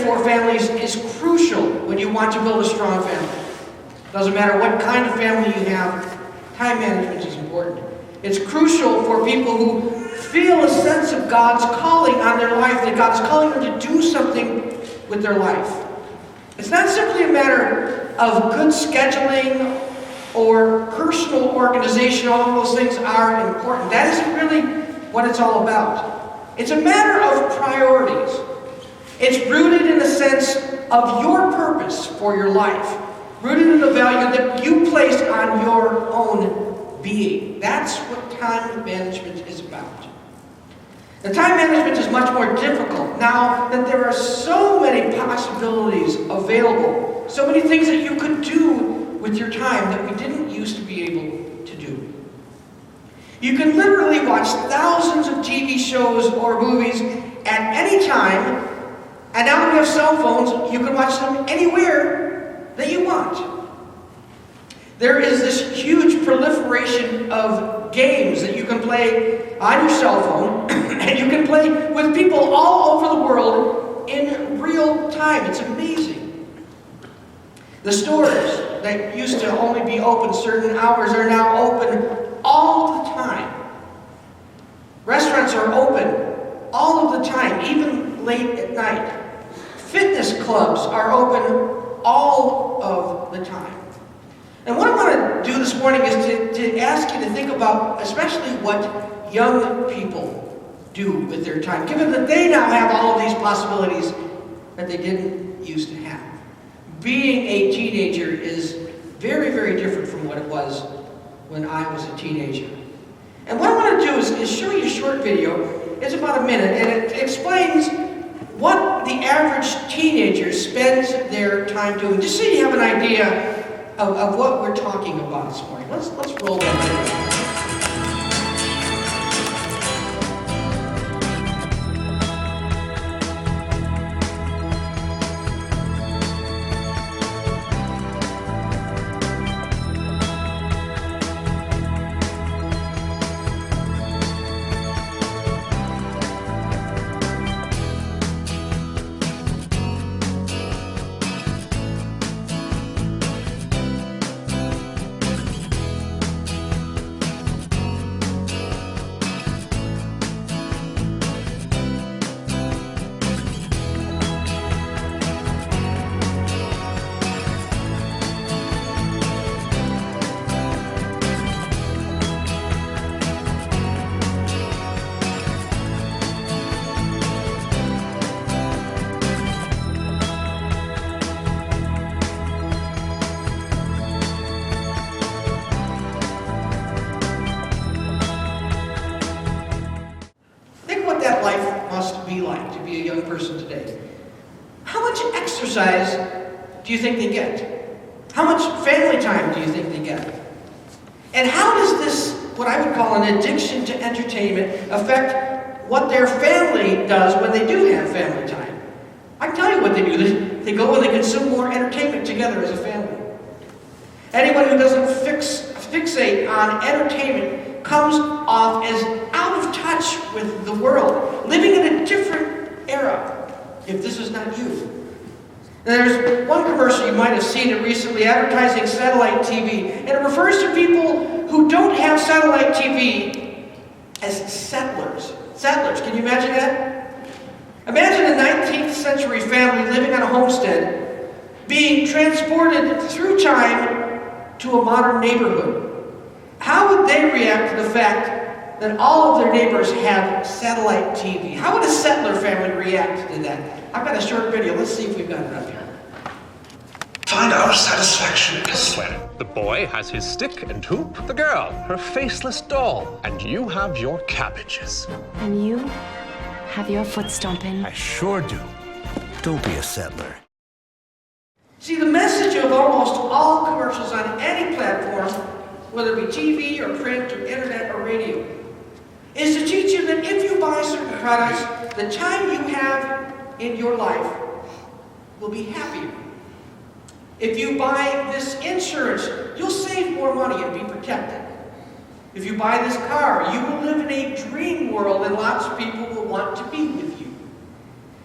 for families is crucial when you want to build a strong family. Doesn't matter what kind of family you have, time management is important. It's crucial for people who feel a sense of God's calling on their life, that God's calling them to do something with their life. It's not simply a matter of good scheduling or personal organization. All of those things are important. That isn't really what it's all about. It's a matter of priorities. It's rooted in the sense of your purpose for your life, rooted in the value that you place on your own being. That's what time management is about. The time management is much more difficult now that there are so many possibilities available, so many things that you could do with your time that we didn't used to be able to do. You can literally watch thousands of TV shows or movies at any time, and now that we have cell phones, you can watch them anywhere that you want. There is this huge proliferation of games that you can play on your cell phone, and you can play with people all over the world in real time. It's amazing. The stores that used to only be open certain hours are now open all the time. Restaurants are open all of the time, even late at night. Fitness clubs are open all of the time. And what I want to do this morning is to ask you to think about especially what young people do with their time, given that they now have all of these possibilities that they didn't used to have. Being a teenager is very, very different from what it was when I was a teenager. And what I want to do is show you a short video. It's about a minute, and it explains what the average teenager spends their time doing, just so you have an idea of what we're talking about this morning. Let's roll that video. That life must be like to be a young person today. How much exercise do you think they get? How much family time do you think they get? And how does this, what I would call an addiction to entertainment, affect what their family does when they do have family time? I can tell you what they do. They go and they consume more entertainment together as a family. Anyone who doesn't fixate on entertainment comes off as out of touch with the world, living in a different era, if this is not you. There's one commercial, you might have seen it recently, advertising satellite TV, and it refers to people who don't have satellite TV as settlers. Settlers, can you imagine that? Imagine a 19th century family living on a homestead, being transported through time to a modern neighborhood. How would they react to the fact that all of their neighbors have satellite TV? How would a settler family react to that? I've got a short video. Let's see if we've got it up here. Find our satisfaction is when the boy has his stick and hoop, the girl her faceless doll, and you have your cabbages. And you have your foot stomping. I sure do. Don't be a settler. See, the message of almost all commercials on any platform, whether it be TV or print or internet or radio, is to teach you that if you buy certain products, the time you have in your life will be happier. If you buy this insurance, you'll save more money and be protected. If you buy this car, you will live in a dream world and lots of people will want to be with you.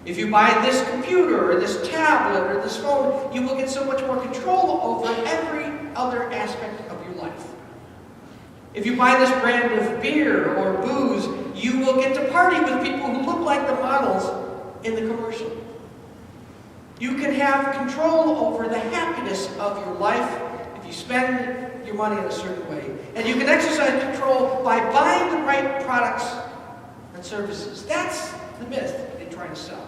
If you buy this computer or this tablet or this phone, you will get so much more control over every other aspect of your life. If you buy this brand of beer or booze, you will get to party with people who look like the models in the commercial. You can have control over the happiness of your life if you spend your money in a certain way. And you can exercise control by buying the right products and services. That's the myth they try to sell.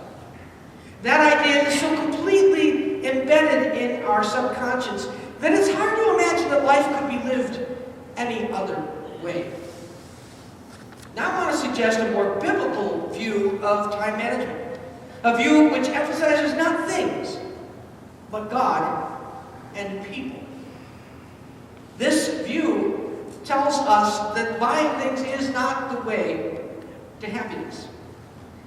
That idea is so completely embedded in our subconscious that it's hard to imagine that life could be lived any other way. Now I want to suggest a more biblical view of time management, a view which emphasizes not things, but God and people. This view tells us that buying things is not the way to happiness.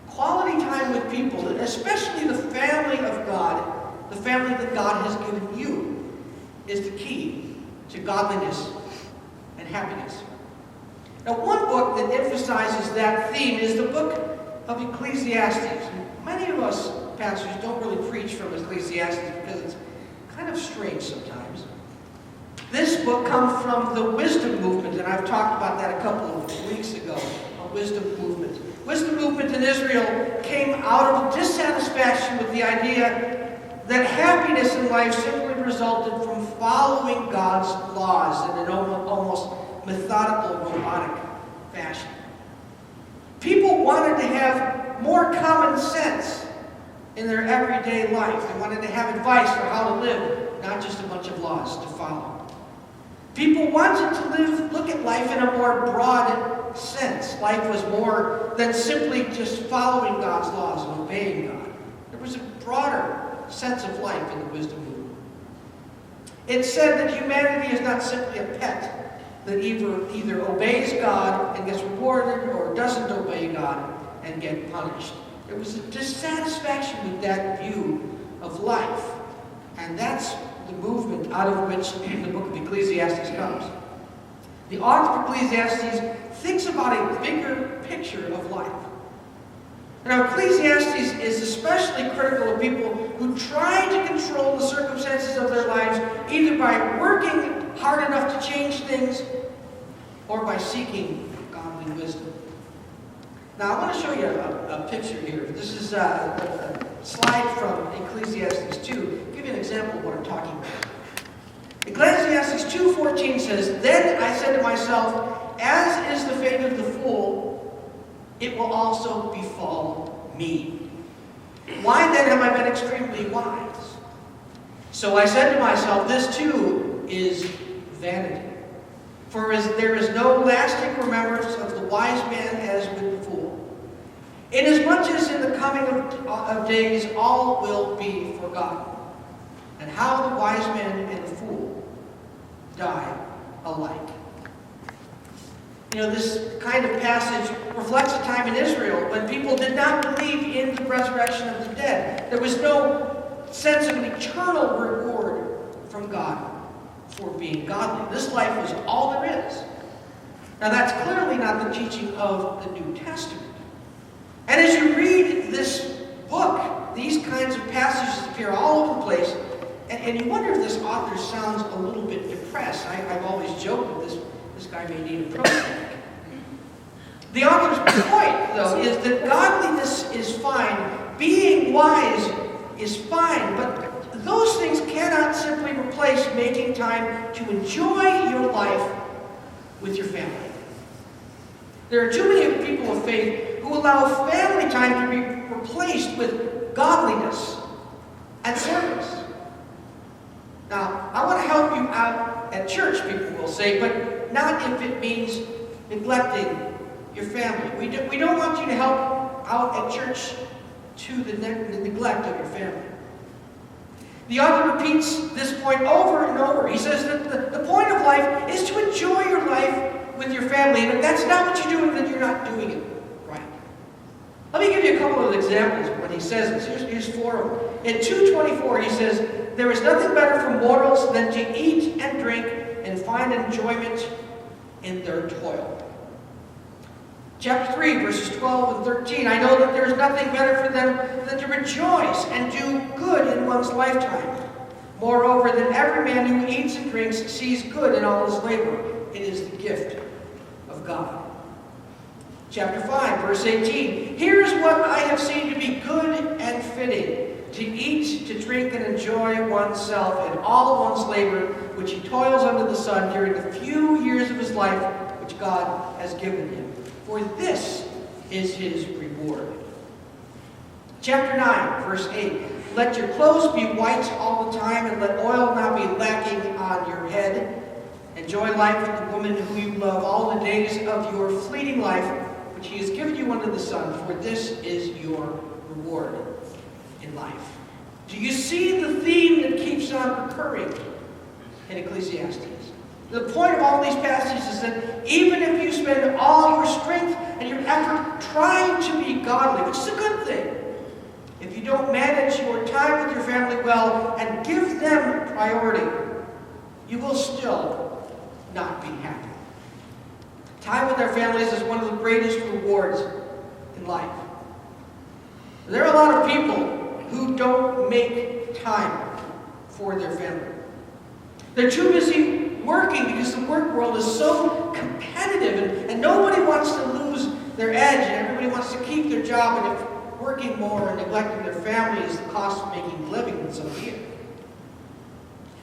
Quality time with people, especially the family of God, the family that God has given you, is the key to godliness and happiness. Now, one book that emphasizes that theme is the book of Ecclesiastes. Many of us pastors don't really preach from Ecclesiastes because it's kind of strange sometimes. This book comes from the wisdom movement, and I've talked about that a couple of weeks ago, a wisdom movement. Wisdom movement in Israel came out of a dissatisfaction with the idea that happiness in life simply resulted from following God's laws in an almost methodical, robotic fashion. People wanted to have more common sense in their everyday life. They wanted to have advice for how to live, not just a bunch of laws to follow. People wanted to look at life in a more broad sense. Life was more than simply just following God's laws and obeying God. There was a broader sense of life in the wisdom movement. It said that humanity is not simply a pet that either obeys God and gets rewarded or doesn't obey God and get punished. There was a dissatisfaction with that view of life. And that's the movement out of which the book of Ecclesiastes comes. The author of Ecclesiastes thinks about a bigger picture of life. Now, Ecclesiastes is especially critical of people who try to control the circumstances of their lives either by working hard enough to change things or by seeking godly wisdom. Now, I want to show you a picture here. This is a slide from Ecclesiastes 2. I'll give you an example of what I'm talking about. Ecclesiastes 2:14 says, "Then I said to myself, as is the fate of the fool, it will also befall me. Why then have I been extremely wise? So I said to myself, this too is vanity. For there is no lasting remembrance of the wise man as with the fool. Inasmuch as in the coming of days all will be forgotten, and how the wise man and the fool die alike." You know, this kind of passage reflects a time in Israel when people did not believe in the resurrection of the dead. There was no sense of an eternal reward from God for being godly. This life was all there is. Now, that's clearly not the teaching of the New Testament. And as you read this book, these kinds of passages appear all over the place, and you wonder if this author sounds a little bit depressed. I've always joked that this guy may need a program. The author's point, though, is that godliness is fine, being wise is fine, but those things cannot simply replace making time to enjoy your life with your family. There are too many people of faith who allow family time to be replaced with godliness and service. Now, I want to help you out at church, people will say, but not if it means neglecting your family. We don't want you to help out at church to the neglect of your family. The author repeats this point over and over. He says that the point of life is to enjoy your life with your family, and if that's not what you're doing, then you're not doing it right. Let me give you a couple of examples when he says this. Here's four of them. In 2:24, he says, "There is nothing better for mortals than to eat and drink and find enjoyment in their toil." Chapter 3, verses 12 and 13. I know that there is nothing better for them than to rejoice and do good in one's lifetime. Moreover, that every man who eats and drinks sees good in all his labor. It is the gift of God. Chapter 5, verse 18. Here is what I have seen to be good and fitting, to eat, to drink, and enjoy oneself in all one's labor, which he toils under the sun during the few years of his life which God has given him. For this is his reward. Chapter 9, verse 8. Let your clothes be white all the time, and let oil not be lacking on your head. Enjoy life with the woman who you love all the days of your fleeting life, which he has given you under the sun, for this is your reward in life. Do you see the theme that keeps on recurring in Ecclesiastes? The point of all these passages is that even if you spend all your strength and your effort trying to be godly, which is a good thing, if you don't manage your time with your family well and give them priority, you will still not be happy. Time with our families is one of the greatest rewards in life. There are a lot of people who don't make time for their family. They're too busy working because the work world is so competitive and nobody wants to lose their edge and everybody wants to keep their job, and if working more and neglecting their family is the cost of making a living, then so be it.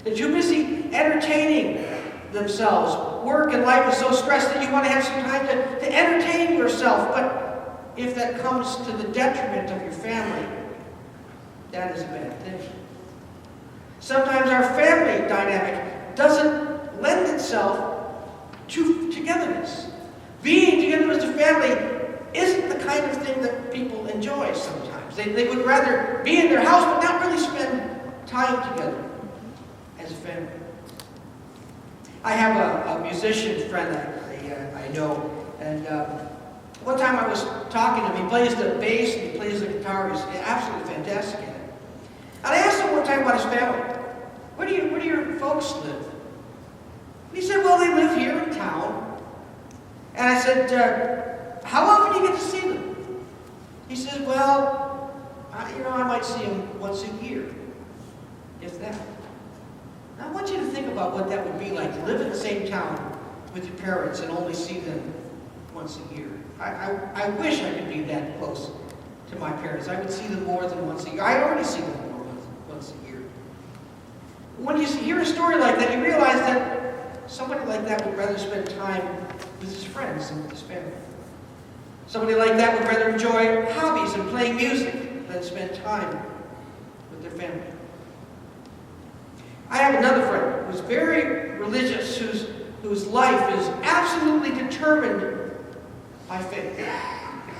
They're too busy entertaining themselves. Work and life is so stressed that you want to have some time to entertain yourself, but if that comes to the detriment of your family, that is a bad thing. Sometimes our family dynamic doesn't lend itself to togetherness. Being together as a family isn't the kind of thing that people enjoy sometimes. They would rather be in their house but not really spend time together as a family. I have a musician friend I know, and one time I was talking to him. He plays the bass and he plays the guitar. He's absolutely fantastic at it. And I asked him one time about his family. Where do your folks live? And he said, well, they live here in town. And I said, how often do you get to see them? He says, well, I might see them once a year, if that. Now, I want you to think about what that would be like to live in the same town with your parents and only see them once a year. I wish I could be that close to my parents. I would see them more than once a year. I already see them more than once a year. When you hear a story like that, you realize that somebody like that would rather spend time with his friends than with his family. Somebody like that would rather enjoy hobbies and playing music than spend time with their family. I have another friend who's very religious, whose life is absolutely determined by faith.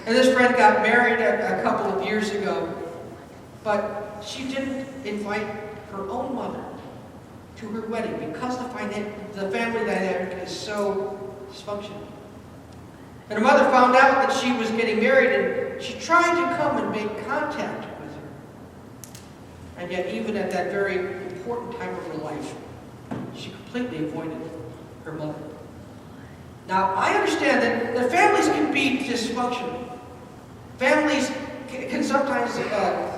And this friend got married a couple of years ago, but she didn't invite her own mother to her wedding because the family dynamic is so dysfunctional. And her mother found out that she was getting married, and she tried to come and make contact with her. And yet, even at that very important time of her life, she completely avoided her mother. Now, I understand that families can be dysfunctional. Families can sometimes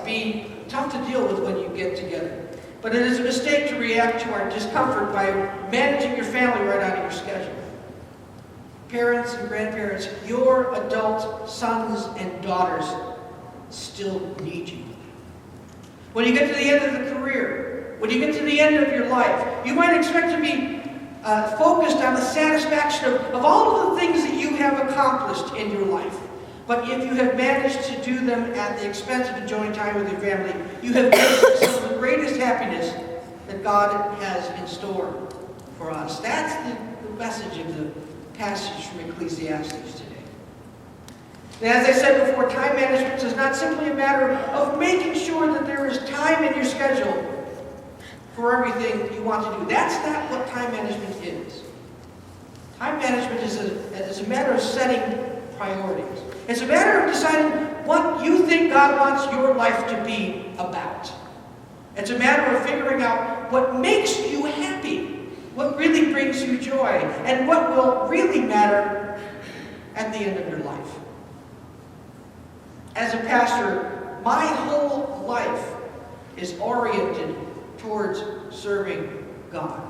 be tough to deal with when you get together. But it is a mistake to react to our discomfort by managing your family right out of your schedule. Parents and grandparents, your adult sons and daughters still need you. When you get to the end of the career, when you get to the end of your life, you might expect to be focused on the satisfaction of all of the things that you have accomplished in your life. But if you have managed to do them at the expense of enjoying time with your family, you have missed some of the greatest happiness that God has in store for us. That's the message of the passage from Ecclesiastes today. And as I said before, time management is not simply a matter of making sure that there is time in your schedule for everything you want to do. That's not what time management is. Time management is a matter of setting priorities. It's a matter of deciding what you think God wants your life to be about. It's a matter of figuring out what makes you happy, what really brings you joy, and what will really matter at the end of your life. As a pastor, my whole life is oriented towards serving God.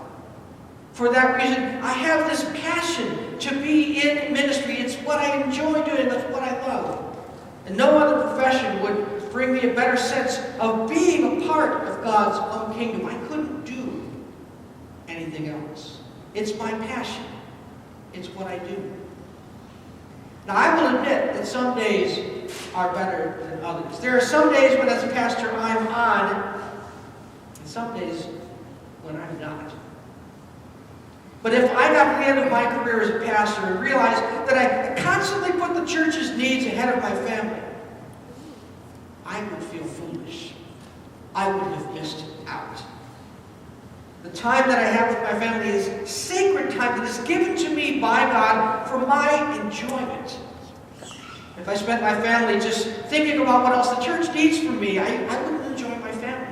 For that reason, I have this passion to be in ministry. It's what I enjoy doing. That's what I love. And no other profession would bring me a better sense of being a part of God's own kingdom. I couldn't do anything else. It's my passion. It's what I do. Now, I will admit that some days are better than others. There are some days when, as a pastor, I'm on, and some days when I'm not. But if I got to the end of my career as a pastor and realized that I constantly put the church's needs ahead of my family, I would feel foolish. I would have missed out. The time that I have with my family is sacred time that is given to me by God for my enjoyment. If I spent my family just thinking about what else the church needs from me, I wouldn't enjoy my family.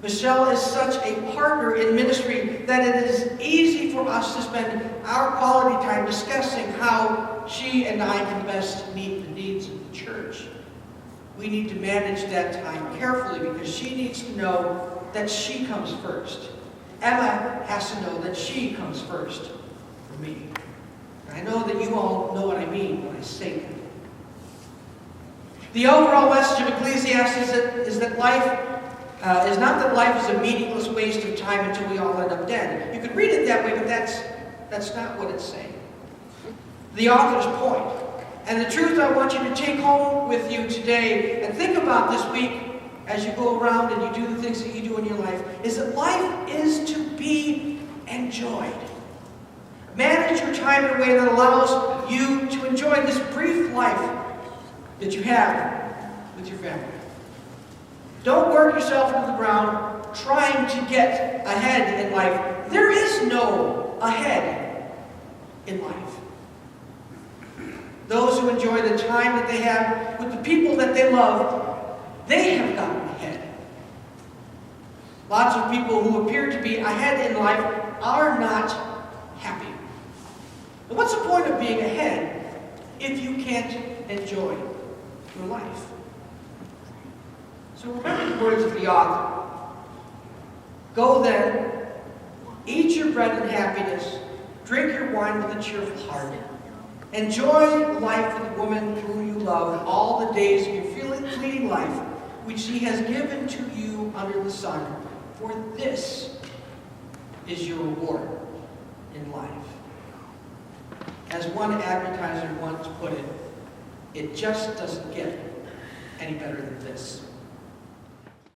Michelle is such a partner in ministry that it is easy for us to spend our quality time discussing how she and I can best meet the needs of the church. We need to manage that time carefully because she needs to know that she comes first. Emma has to know that she comes first for me. And I know that you all know what I mean when I say that. The overall message of Ecclesiastes is that life is not that life is a meaningless waste of time until we all end up dead. You could read it that way, but that's not what it's saying. The author's point, and the truth I want you to take home with you today and think about this week as you go around and you do the things that you do in your life, is that life is to be enjoyed. Manage your time in a way that allows you to enjoy this brief life that you have with your family. Don't work yourself into the ground trying to get ahead in life. There is no ahead in life. Those who enjoy the time that they have with the people that they love, they have gotten ahead. Lots of people who appear to be ahead in life are not happy. But what's the point of being ahead if you can't enjoy your life? So remember the words of the author. Go then, eat your bread in happiness, drink your wine with a cheerful heart. Enjoy life with the woman whom you love all the days of your fleeting life, which he has given to you under the sun. For this is your reward in life. As one advertiser once put it, it just doesn't get any better than this.